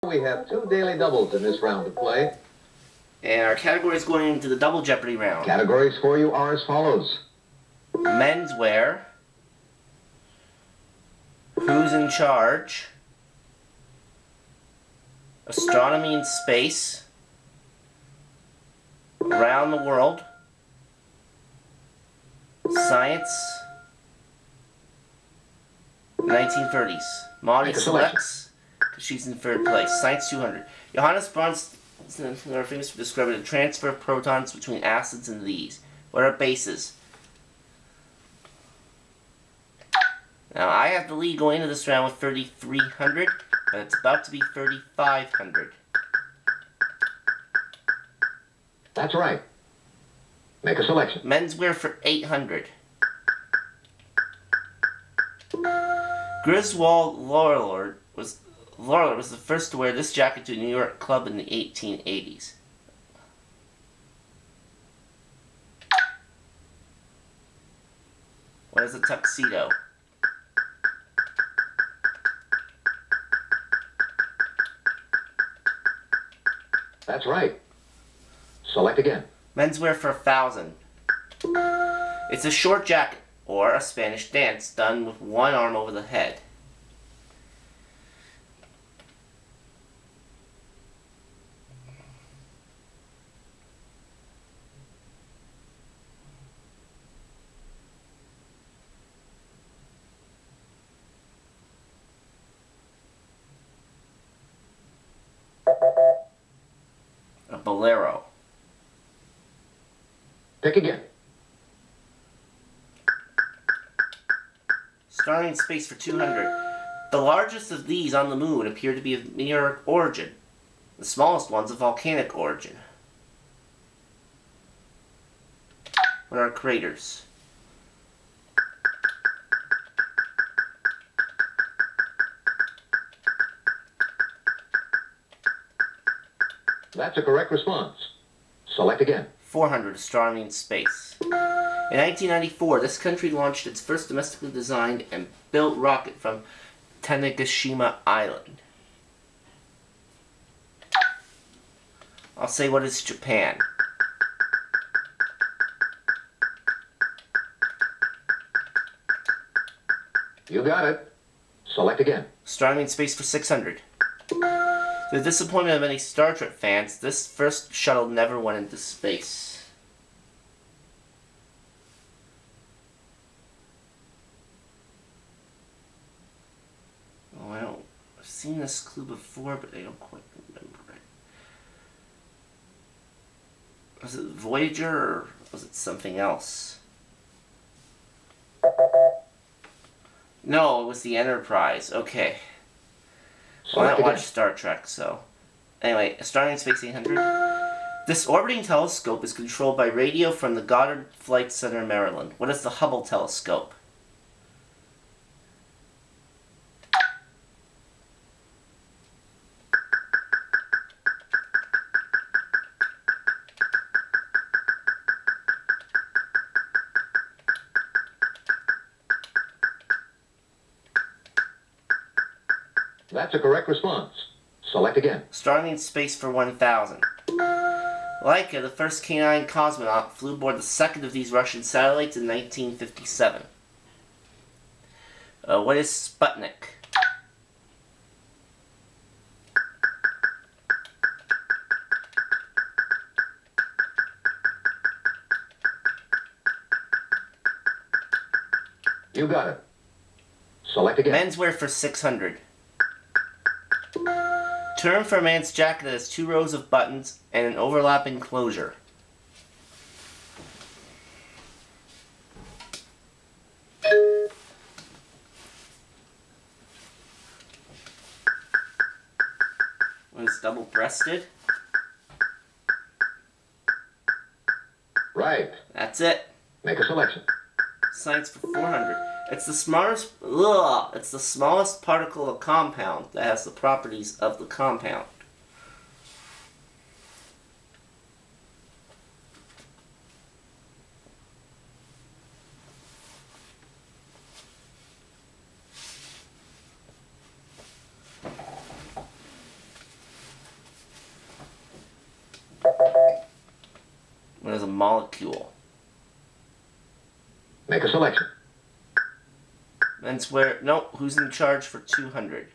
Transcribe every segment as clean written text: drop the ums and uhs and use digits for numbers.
We have two daily doubles in this round of play. And our category is going into the double Jeopardy round. Categories for you are as follows. Menswear. Who's in charge? Astronomy and space. Around the world. Science. 1930s. Maudie selects, because she's in third place. Science 200. Johannes Bronsted are famous for describing the transfer of protons between acids and these. What are bases? Now, I have the lead going into this round with 3,300, but it's about to be 3,500. That's right. Make a selection. Menswear for 800. Griswold Lorillard was the first to wear this jacket to a New York club in the 1880s. What is a tuxedo? That's right. Select again. Menswear for 1,000. It's a short jacket, or a Spanish dance, done with one arm over the head. A bolero. Pick again. Starting in space for 200. The largest of these on the moon appear to be of meteoric origin. The smallest ones of volcanic origin. What are craters? That's a correct response. Select again. 400. Astronomy in space. In 1994, this country launched its first domestically designed and built rocket from Tanegashima Island. I'll say, what is Japan? You got it. Select again. Astronomy in space for 600. To the disappointment of many Star Trek fans, this first shuttle never went into space. Oh, I've seen this clue before, but I don't quite remember it. Was it Voyager, or was it something else? No, it was the Enterprise. Okay. Well, I don't watch Star Trek, so... Anyway, starting in Space 800. This orbiting telescope is controlled by radio from the Goddard Flight Center, Maryland. What is the Hubble telescope? That's a correct response. Select again. Starting in space for 1,000. Laika, the first K-9 cosmonaut, flew aboard the second of these Russian satellites in 1957. What is Sputnik? You got it. Select again. Menswear for 600. Term for a man's jacket that has 2 rows of buttons and an overlapping closure. What is double-breasted? Right. That's it. Make a selection. Science for 400. It's the smallest particle of compound that has the properties of the compound. molecule. Make a selection. Menswear. No, who's in charge for 200?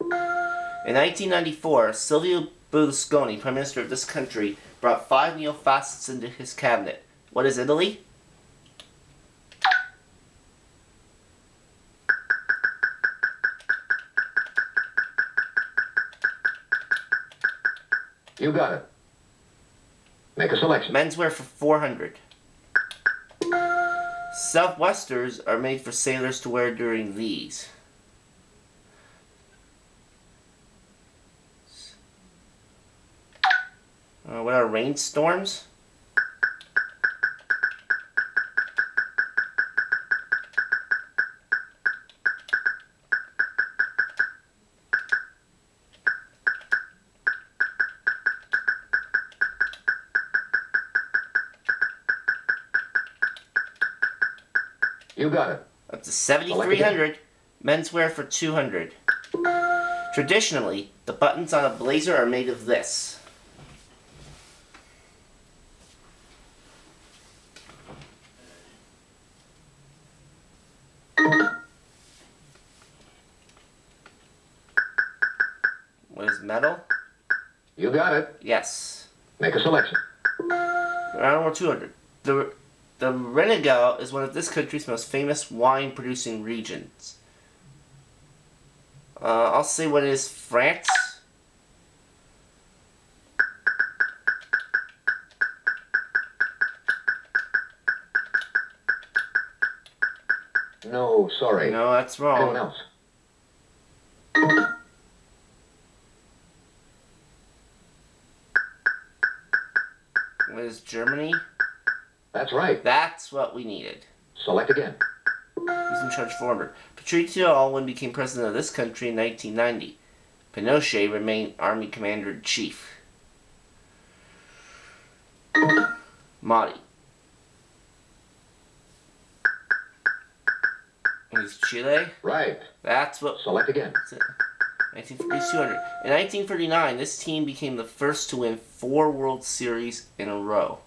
In 1994, Silvio Berlusconi, Prime Minister of this country, brought 5 neo-fascists into his cabinet. What is Italy? You got it. Make a selection. Menswear for 400. Southwesters are made for sailors to wear during these. What are rainstorms? You got it. Up to 7,300. Menswear for 200. Traditionally, the buttons on a blazer are made of this. What is metal? You got it. Yes. Make a selection. Round number 200. The Renegade is one of this country's most famous wine-producing regions. I'll say what is France. No, sorry. No, that's wrong. Anyone else? What is Germany? That's right. That's what we needed. Select again. Who's in charge 400? Patricio Aylwin became president of this country in 1990. Pinochet remained army commander-in-chief. Mahdi. What is Chile? Right. That's what... Select again. That's it. 200. In 1939, this team became the first to win 4 World Series in a row.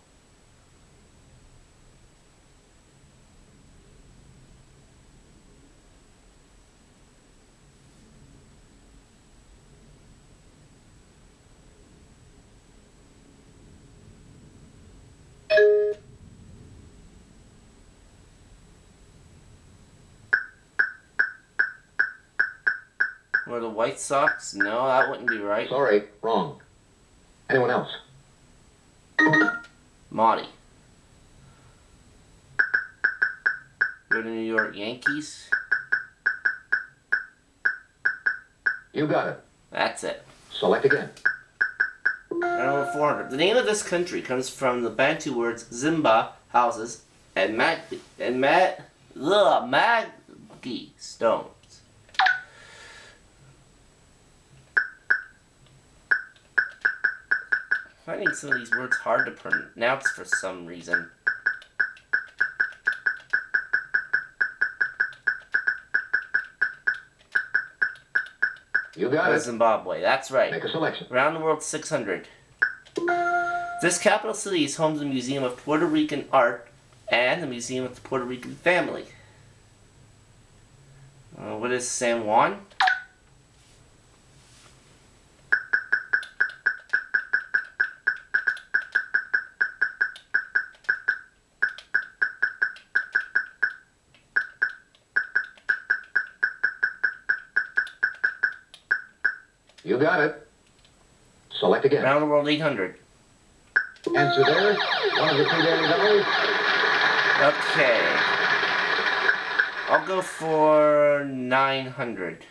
Or the White Sox? No, that wouldn't be right. Sorry, wrong. Anyone else? Mahdi. Go to New York Yankees. You got it. That's it. Select again. Round number 400. The name of this country comes from the Bantu words Zimba, houses, and Magi stones. I'm finding some of these words hard to pronounce for some reason. You got it. Zimbabwe, that's right. Make a selection. Around the world 600. This capital city is home to the Museum of Puerto Rican Art and the Museum of the Puerto Rican Family. What is San Juan? You got it. Select again. Around the world 800. Answer there. One of the 2 daily doubles. Okay. I'll go for 900.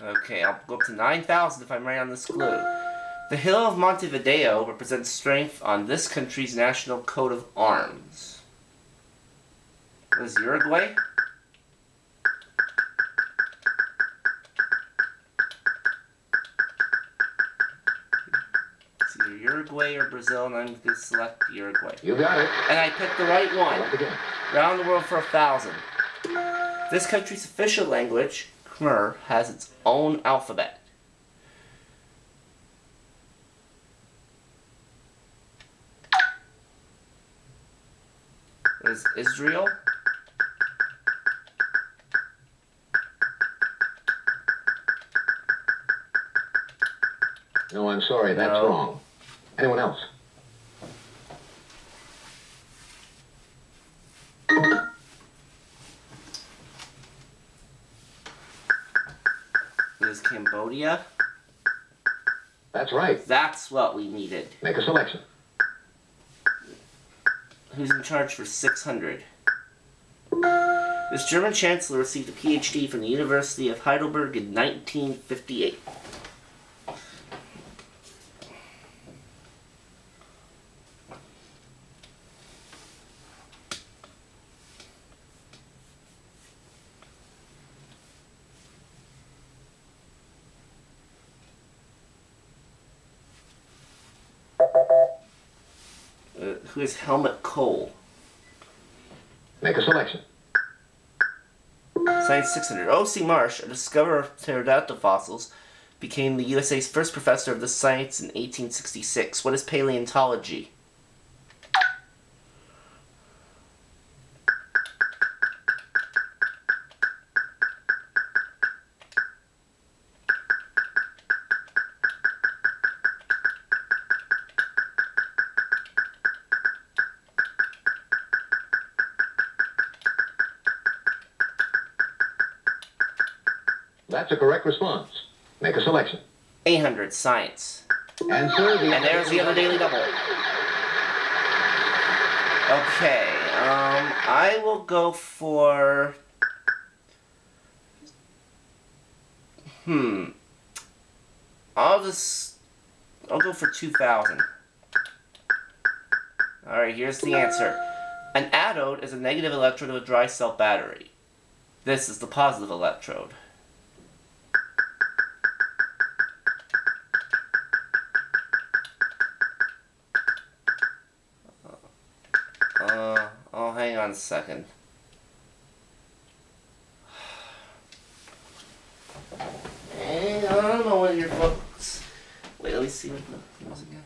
Okay, I'll go up to 9,000 if I'm right on this clue. The hill of Montevideo represents strength on this country's national coat of arms. What is Uruguay? It's either Uruguay or Brazil, and I'm going to select Uruguay. You got it. And I picked the right one. Select again. Round the world for 1,000. This country's official language, Khmer, has its own alphabet. Is Israel? No, I'm sorry, that's No. wrong. Anyone else? Is Cambodia? That's right. That's what we needed. Make a selection. Who's in charge for 600? This German chancellor received a PhD from the University of Heidelberg in 1958. Who is Helmut Kohl? Make a selection. Science 600. O.C. Marsh, a discoverer of pterodactyl fossils, became the USA's first professor of this science in 1866. What is paleontology? That's a correct response. Make a selection. 800. Science. Answer the... And there's the other daily double. Okay, I will go for... I'll go for 2,000. Alright, here's the answer. An anode is a negative electrode of a dry cell battery. This is the positive electrode. Oh, hang on a second. Hang on a moment here, folks. Wait, let me see what the was again.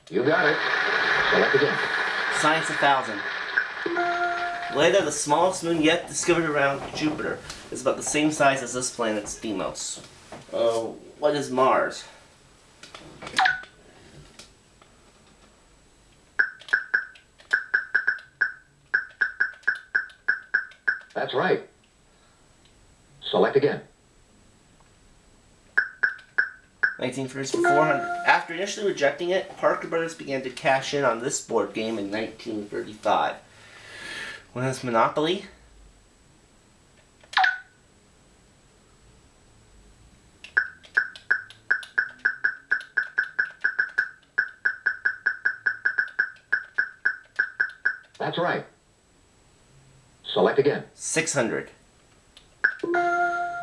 You got it. Select again. Science 1000. Later, the smallest moon yet discovered around Jupiter is about the same size as this planet's Deimos. What is Mars? That's right. Select again. 1930s for 400. After initially rejecting it, Parker Brothers began to cash in on this board game in 1935. What is Monopoly? That's right. Select again. 600.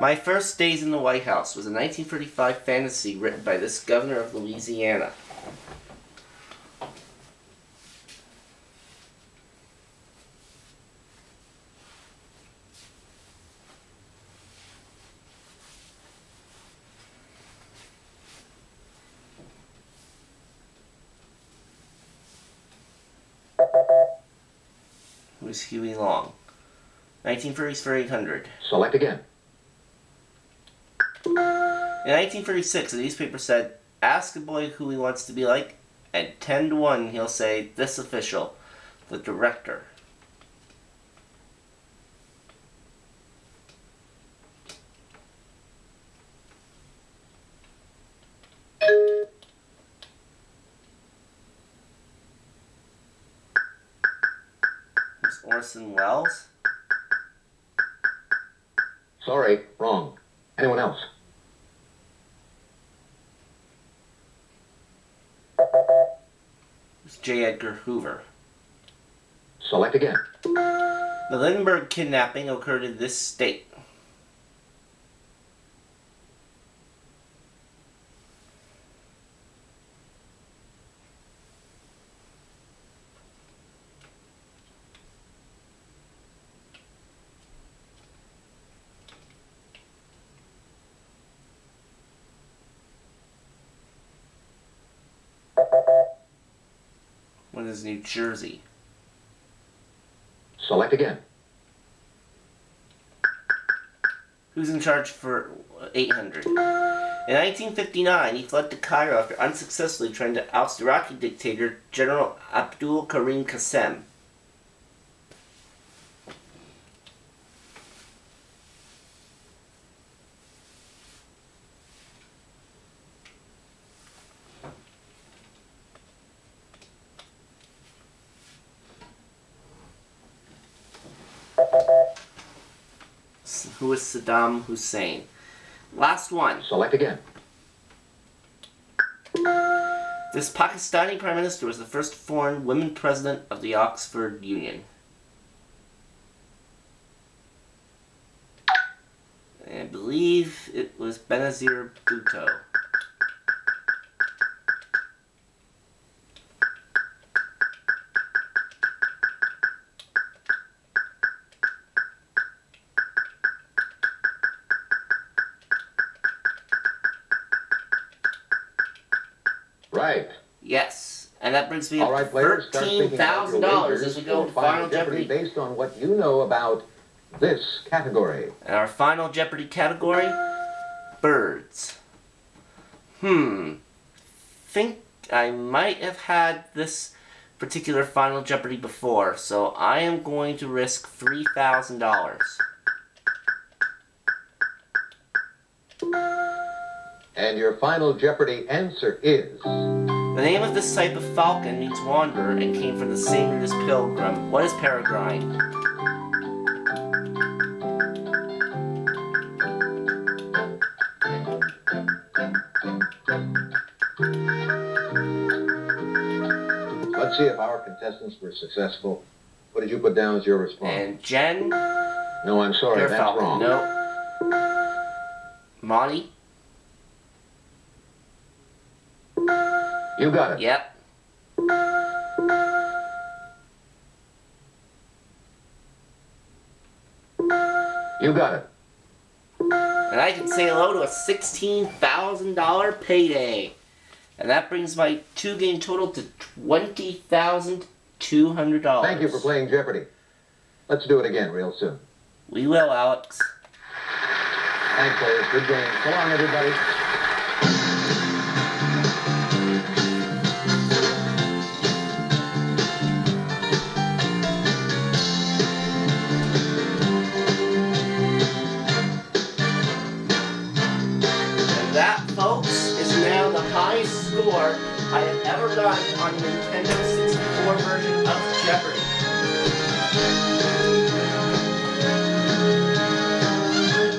My First Days in the White House was a 1935 fantasy written by this governor of Louisiana. Who's Huey Long? 1930s for 800. Select again. In 1936, a newspaper said, "Ask a boy who he wants to be like, and 10 to 1 he'll say, 'This official.' The director. It's Orson Welles. Sorry, wrong. Anyone else? It's J. Edgar Hoover. Select again. The Lindbergh kidnapping occurred in this state. What is New Jersey? Select again. Who's in charge for 800? In 1959, he fled to Cairo after unsuccessfully trying to oust Iraqi dictator General Abdul Karim Qasem. Who is Saddam Hussein? Last one. Select again. This Pakistani Prime Minister was the first foreign women president of the Oxford Union. And I believe it was Benazir Bhutto. Right. Yes, and that brings me All up right, to players, start speaking about your $13,000 wagers as we go for to Final Jeopardy. based on what you know about this category. And our Final Jeopardy category, birds. Think I might have had this particular Final Jeopardy before, so I am going to risk $3,000. And your Final Jeopardy answer is... The name of this type of falcon means wanderer and came from the same root as pilgrim. What is peregrine? Let's see if our contestants were successful. What did you put down as your response? And Jen? No, I'm sorry, that's falcon. wrong. No. Monty? You got it. Yep. You got it. And I can say hello to a $16,000 payday. And that brings my two-game total to $20,200. Thank you for playing Jeopardy. Let's do it again real soon. We will, Alex. Thanks, players. Good game. So long, everybody. That, folks, is now the highest score I have ever gotten on the Nintendo 64 version of Jeopardy!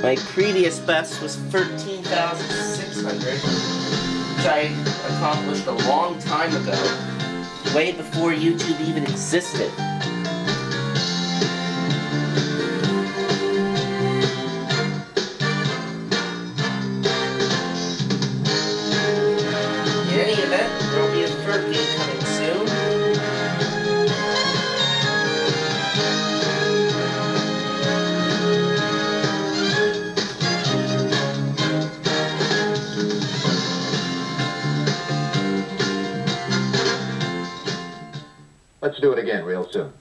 My previous best was 13,600, which I accomplished a long time ago, way before YouTube even existed. In any event, there will be a third game coming soon. Let's do it again real soon.